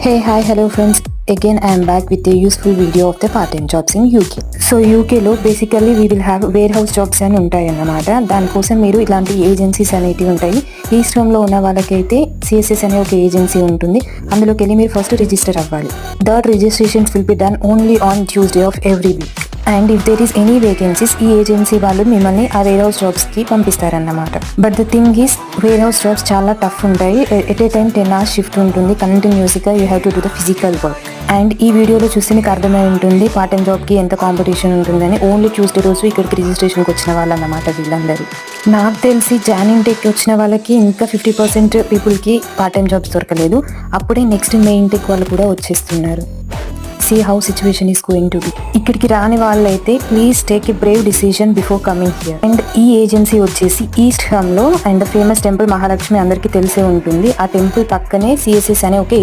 Hey, hi, hello friends. Again, I am back with a useful video of the part-time jobs in UK. So యూకేలో basically we will have warehouse jobs అని ఉంటాయి అన్నమాట. దానికోసం మీరు ఇలాంటి agencies అనేటివి ఉంటాయి. ఈస్ట్ హోమ్లో ఉన్న వాళ్ళకైతే సిఎస్ఎస్ అనే ఒక ఏజెన్సీ ఉంటుంది. అందులోకి వెళ్ళి మీరు ఫస్ట్ రిజిస్టర్ అవ్వాలి. That registrations will be done only on Tuesday of every week. And if there is any vacancies ఈ ఏజెన్సీ వాళ్ళు మిమ్మల్ని ఆ వేర్ హౌస్ జాబ్స్కి పంపిస్తారన్నమాట. But the thing is warehouse jobs చాలా టఫ్ ఉంటాయి. At a time 10 hours shift ఉంటుంది. కంటిన్యూస్గా you have to do the physical work. And ఈ వీడియోలో చూస్తే మీకు అర్థమై ఉంటుంది పార్ట్ టైం జాబ్కి ఎంత కాంపిటీషన్ ఉంటుందని. ఓన్లీ ట్యూస్డే రోజు ఇక్కడికి రిజిస్ట్రేషన్కి వచ్చిన వాళ్ళు అన్నమాట వీళ్ళందరూ. నాకు తెలిసి జాయినింగ్ టెక్ వచ్చిన వాళ్ళకి ఇంకా 50% పీపుల్కి పార్ట్ టైం జాబ్స్ దొరకలేదు. అప్పుడే నెక్స్ట్ మెయిన్ టెక్ వాళ్ళు కూడా వచ్చేస్తున్నారు. See how situation is going to be. ఇక్కడికి రాని వాళ్ళైతే please take a brave decision before coming here. And ఈ ఏజెన్సీ వచ్చేసి ఈస్ట్ హోమ్లో అండ్ ఫేమస్ టెంపుల్ మహాలక్ష్మి అందరికీ తెలిసే ఉంటుంది. ఆ టెంపుల్ పక్కనే సిఎస్ఎస్ అనే ఒక